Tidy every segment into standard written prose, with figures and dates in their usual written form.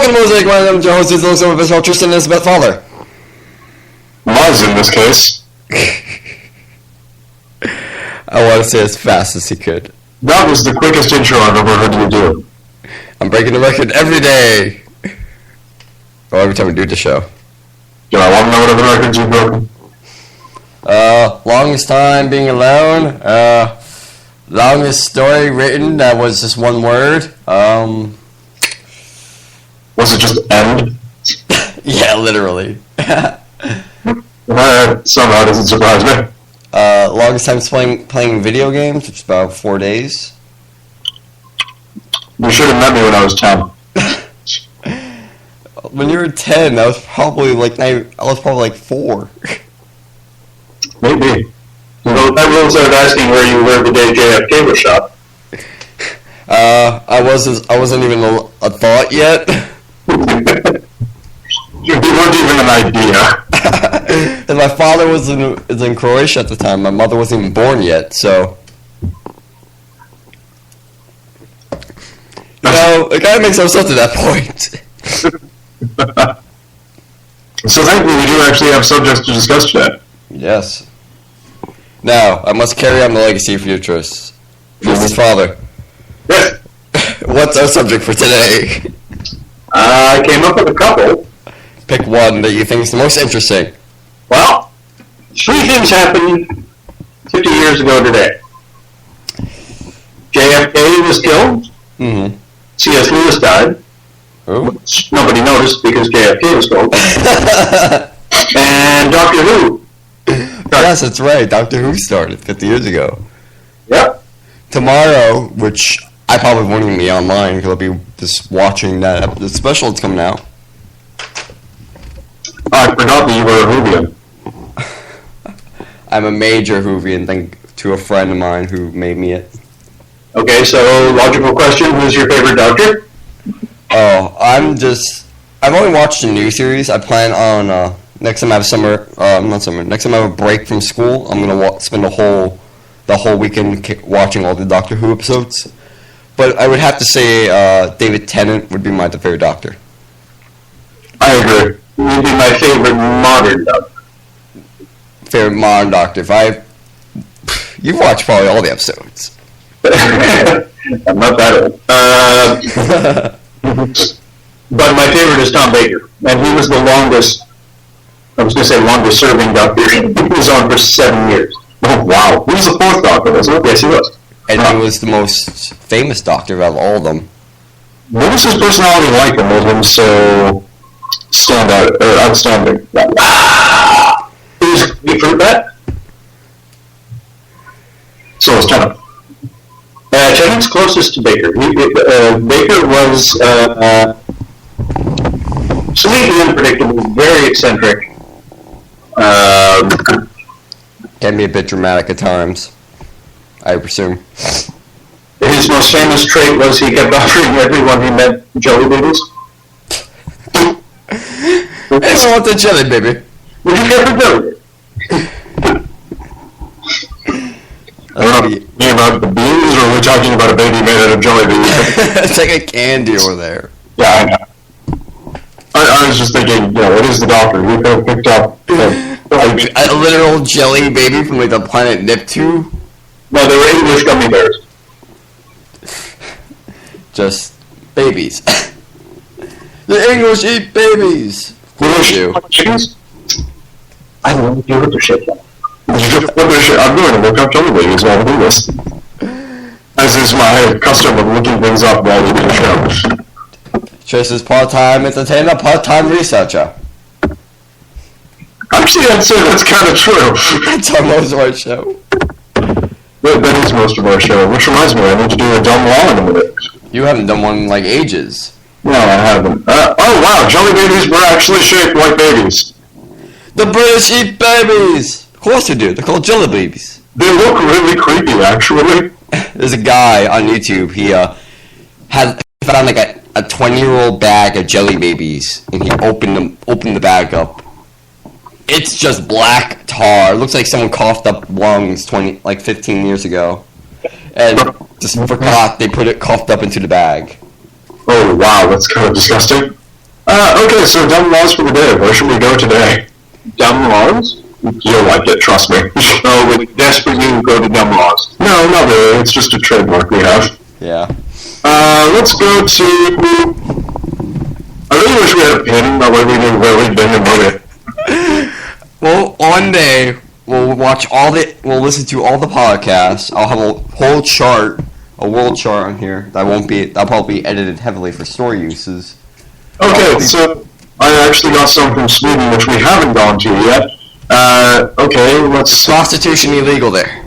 Welcome to Mosaic. My name is your host, is also with Mr. Tristan and Elizabeth Fowler. Was in this case. I want to say as fast as he could. That was the quickest intro I've ever heard you do. I'm breaking the record every day. Or every time we do the show. Do I want to know what other records you've broken? Longest time being alone. Longest story written that was just one word. Was it just end? Yeah, literally. Somehow doesn't surprise me. Longest time playing video games, which is about 4 days. You should have met me when I was 10. When you were 10, I was probably like 4. Maybe. Well, everyone started asking where you were the day JFK was shot. I wasn't even a thought yet. You weren't even an idea. And my father was in Croatia at the time. My mother wasn't even born yet, so... it kind of makes no sense at that point. So thankfully we do actually have subjects to discuss today. Yes. Now, I must carry on the legacy of your Tristan's father. Yes. What's our subject for today? I came up with a couple. Pick one that you think is the most interesting. Well, 3 things happened 50 years ago today. JFK was killed. Mm-hmm. C.S. Lewis died. Who? Which nobody noticed because JFK was killed. And Doctor Who. Yes, that's right. Doctor Who started 50 years ago. Yep. Tomorrow, which I probably won't even be online because I'll be just watching the special that's coming out. I forgot that you were a Whovian. I'm a major Whovian, thanks to a friend of mine who made me it. Okay, so logical question, who's your favorite Doctor? Oh, I've only watched the new series. I plan on, next time I have next time I have a break from school, I'm going to spend the whole weekend watching all the Doctor Who episodes. But I would have to say David Tennant would be my favorite Doctor. I agree. He'd be my favorite modern Doctor. Favorite modern Doctor. You've watched probably all the episodes. I'm not that old. But my favorite is Tom Baker. And he was the longest serving Doctor. He was on for 7 years. Oh, wow. He was the 4th Doctor, wasn't he? Yes, he was. And he was the most famous Doctor out of all of them. What was his personality like that made him so outstanding? You proved that? So was Tennant. Tennant's closest to Baker. Baker was sleepy, unpredictable, very eccentric. Can be a bit dramatic at times, I presume. His most famous trait was he kept offering everyone he met jelly babies. Anyone want the jelly baby? Would you care for jelly baby? I don't know, me about the beans, or are we talking about a baby made out of jelly beans? It's like a candy over there. Yeah, I know. I was just thinking, what is the Doctor? We could have picked up a literal jelly baby from like the planet Neptune? No, they were English gummy bears. Just babies. The English eat babies. What do they do? Chickens? I don't know what you with their shit. I'm going to look up jelly babies while we do this. As is my custom of looking things up while we do the show. Tristan's part-time entertainer, part-time researcher. Actually, I'd say that's kind of true. That's most of our show. That is most of our show. Which reminds me, I need to do a dumb law in a minute. You haven't done one in like ages. No, I haven't. Oh wow, jelly babies were actually shaped like babies. The British eat babies! Of course they do. They're called jelly babies. They look really creepy, actually. There's a guy on YouTube. He found like a 20-year-old bag of jelly babies, and he opened the bag up. It's just black tar. It looks like someone coughed up lungs 15 years ago, and just forgot they put it coughed up into the bag. Oh wow, that's kind of disgusting. Okay, so dumb laws for the day. Where should we go today? Dumb laws? You'll like it, trust me. Oh, with desperate you go to dumb laws. No, not really. It's just a trademark we have. Yeah. Let's go to... I really wish we had a pin about where we knew where we've been and where we... Well, one day we'll listen to all the podcasts. I'll have a whole chart, a world chart on here. That'll probably be edited heavily for story uses. Okay, so I actually got some from Sweden, which we haven't gone to yet. Okay, let's... Prostitution illegal there.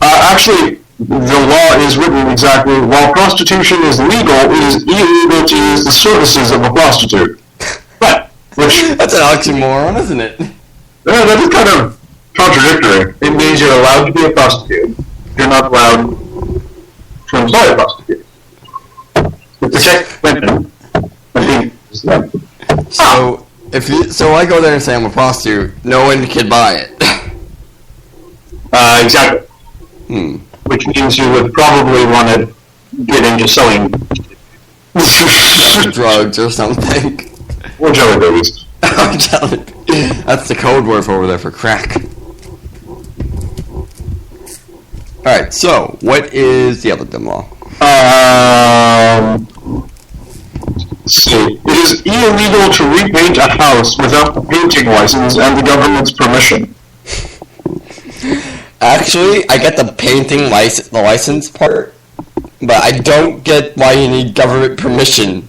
Actually, the law is written exactly, while prostitution is legal, it is illegal to use the services of a prostitute. But, which... That's an oxymoron, isn't it? Yeah, that is kind of contradictory. It means you're allowed to be a prostitute. You're not allowed to employ a prostitute. To protect women. So, so I go there and say I'm a prostitute, no one can buy it. Exactly. Which means you would probably want to get into selling drugs or something. Or jelly babies. That's the code word over there for crack. Alright, so, what is the other dumb law? Let's see. It is illegal to repaint a house without a painting license and the government's permission. Actually, I get the painting license part, but I don't get why you need government permission.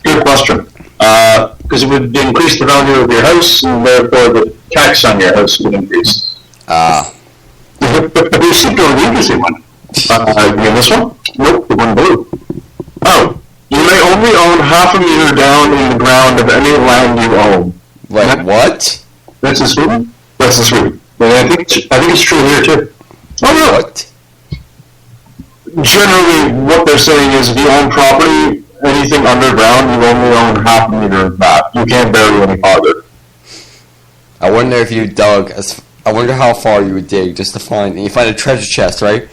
Good question. Because it would increase the value of your house, and therefore the tax on your house would increase. We should go to the easy one. You mean this one? Nope, the one blue. Oh, you may only own half a meter down in the ground of any land you own. Like what? That's in Sweden? That's in Sweden. But I think it's true here too. Oh, yeah. What? Generally, what they're saying is if you own property, anything underground, you only own half a meter of that. You can't bury any farther. I wonder if you dug, I wonder how far you would dig just to find, and you find a treasure chest, right?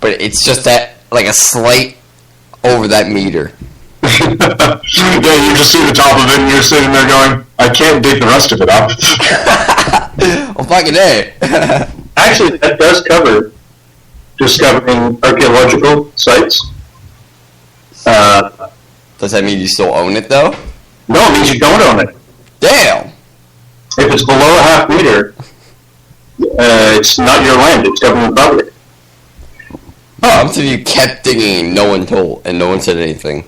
But it's just that, like a slight over that meter. Yeah, you just see the top of it and you're sitting there going, I can't dig the rest of it up. Well, fucking A. Actually, that does cover discovering archaeological sites. Does that mean you still own it, though? No, it means you don't own it. Damn! If it's below a half meter, it's not your land, it's government property. Oh, so you kept digging and no one told, and no one said anything.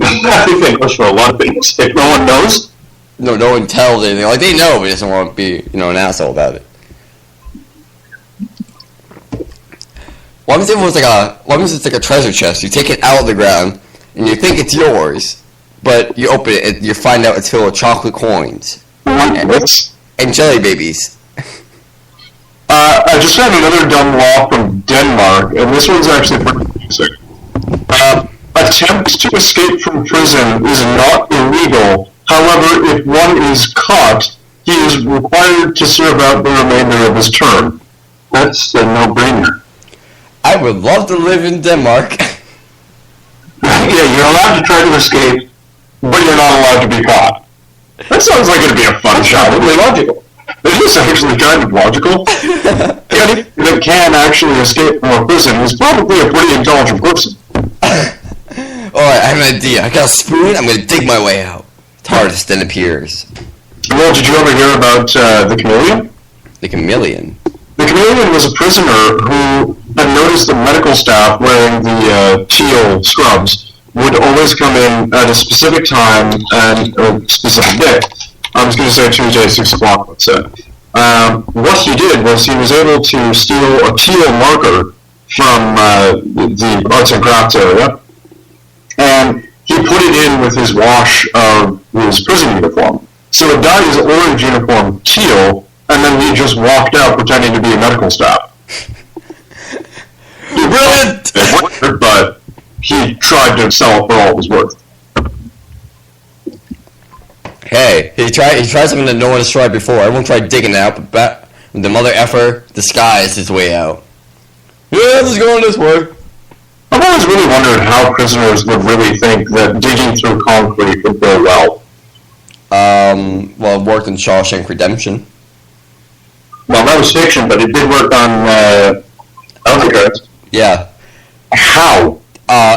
I think that goes for a lot of things. If no one knows... No one tells anything. Like, they know, but they doesn't want to be, an asshole about it. What if it's like a treasure chest? You take it out of the ground, and you think it's yours, but you open it, and you find out it's filled with chocolate coins. And jelly babies. I just found another dumb law from Denmark, and this one's actually pretty interesting. Attempts to escape from prison is not illegal. However, if one is caught, he is required to serve out the remainder of his term. That's a no-brainer. I would love to live in Denmark. Yeah, you're allowed to try to escape, but you're not allowed to be caught. That sounds like it'd be a fun shot. Probably logical. It is actually kind of logical. Anybody that can actually escape from a prison is probably a pretty intelligent person. Alright, I have an idea. I got a spoon, I'm gonna dig my way out. It's hardest than it appears. Well, did you ever hear about the chameleon? The chameleon? The chameleon was a prisoner who had noticed that medical staff wearing the teal scrubs would always come in at a specific time and a specific day. I was going to say Tuesday, 6 o'clock, let's say. What he did was he was able to steal a teal marker from the arts and crafts area, and he put it in with his wash of his prison uniform. So it dyed his orange uniform teal, and then he just walked out pretending to be a medical staff. Brilliant! It worked, but he tried to sell it for all it was worth. Hey, he tried something that no one has tried before. Everyone tried digging out, but the mother effer disguised his way out. Yeah, let's go this way. I've always really wondered how prisoners would really think that digging through concrete would go well. Well, it worked in Shawshank Redemption. Well, that was fiction, but it did work on Alcatraz. Yeah. How?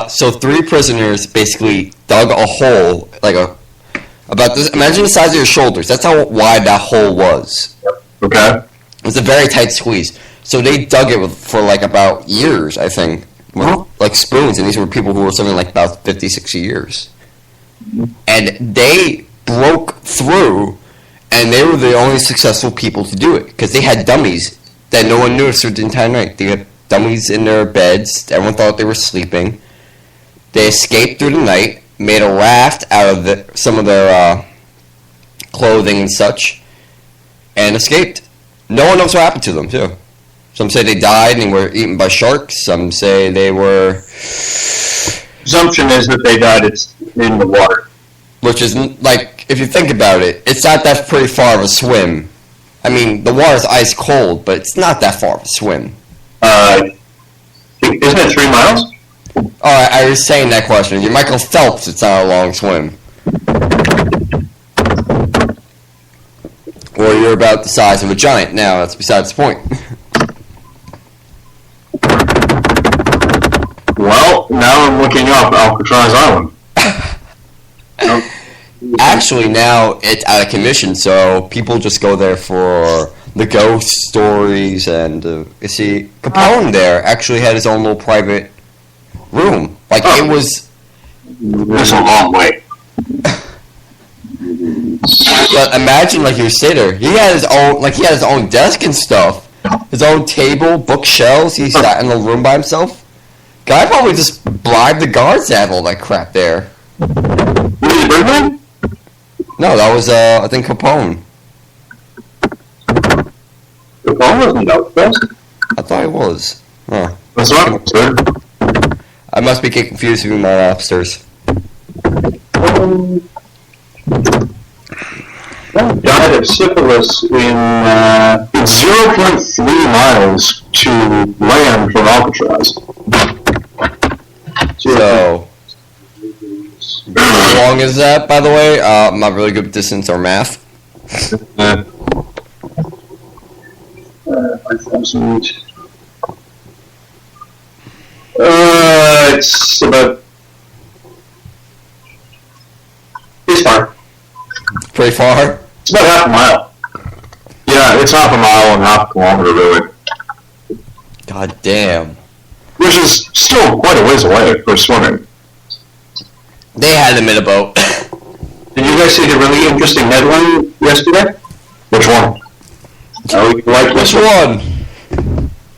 So 3 prisoners basically dug a hole, about this. Imagine the size of your shoulders. That's how wide that hole was. Okay. It was a very tight squeeze. So they dug it for about years, I think, with spoons. And these were people who were something like about 50, 60 years. And they broke through, and they were the only successful people to do it because they had dummies that no one noticed the entire night. They had dummies in their beds. Everyone thought they were sleeping. They escaped through the night, made a raft out of some of their clothing and such, and escaped. No one knows what happened to them, too. Some say they died and were eaten by sharks. Some say they were... Assumption is that they died in the water. Which is, if you think about it, it's not that pretty far of a swim. I mean, the water's ice cold, but it's not that far of a swim. Isn't it 3 miles? Alright, I was saying that question. You're Michael Phelps, it's not a long swim. Or you're about the size of a giant. Now, that's besides the point. Well, now I'm looking up Alcatraz Island. Actually, now it's out of commission, so people just go there for the ghost stories, and you see, Capone there actually had his own little private room. It was... There's a long way. But imagine, you say there, he had his own desk and stuff, his own table, bookshelves. He sat in a room by himself. Guy probably just bribed the guards to have all that crap there. Really, Birdman? No, that was I think Capone. Capone wasn't Alcatraz? I thought it was. Huh. That's not good. I must be getting confused with my lobsters. Died of syphilis in 0.3 miles to land from Alcatraz. So, how long is that, by the way? I'm not really good with distance or math. 5,000. It's about... It's far. Pretty far? It's about half a mile. Yeah, it's half a mile and half a kilometer, really. God damn. Which is still quite a ways away for swimming. They had him in a boat. Did you guys see the really interesting headline yesterday? Which one? Which one?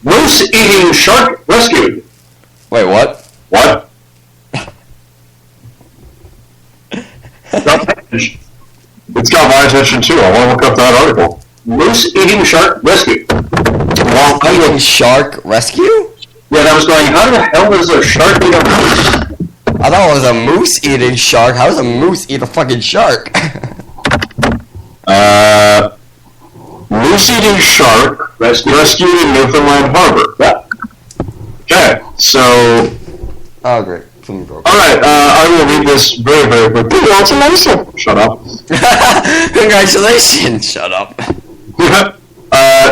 Moose-eating shark rescued. Wait, what? What? It's got my attention too. I want to look up that article. Moose-eating shark rescued. Moose-eating shark rescue? Yeah, that was going, how the hell does a shark eat a moose? I thought it was a moose-eating shark. How does a moose eat a fucking shark? Moose-eating shark rescued in Newfoundland Harbor. Yeah. Okay, so... Oh, great. Alright, I will read this very, very quickly. Congratulations! Shut up. Congratulations! Shut up.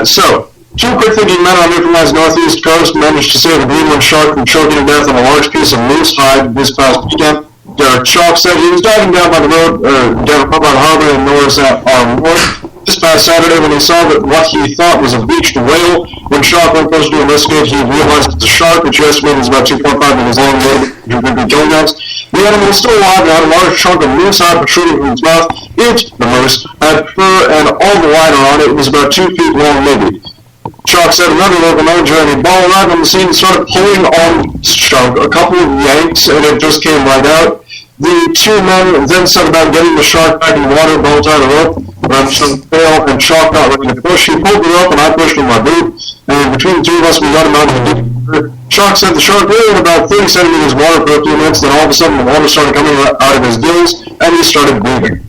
So, 2 quick-thinking men on Newfoundland's northeast coast managed to save a Greenland shark from choking to death on a large piece of moose hide this past weekend. Derek Chalk said he was diving down by the road, down by the harbor in Norris North this past Saturday when he saw that what he thought was a beached whale. When Chalk went closer to investigate, he realized it's a shark, which he estimated is about 2.5 meters long and could be kilograms. The animal was still alive and had a large chunk of moose hide protruding from its mouth. It, the moose, had fur and all the liner on it. It was about 2 feet long, maybe. Chalk said another local manager and he ball arrived on the scene and started pulling on Chalk. A couple of yanks and it just came right out. The 2 men then set about getting the shark back in the water, bow tied the rope, around some tail, and Chalk not ready to push. He pulled the rope and I pushed with my boot, and between the 2 of us we got him out of the deep water. Chalk said the shark lay in about 30 centimeters water for a few minutes, then all of a sudden the water started coming out of his gills, and he started breathing.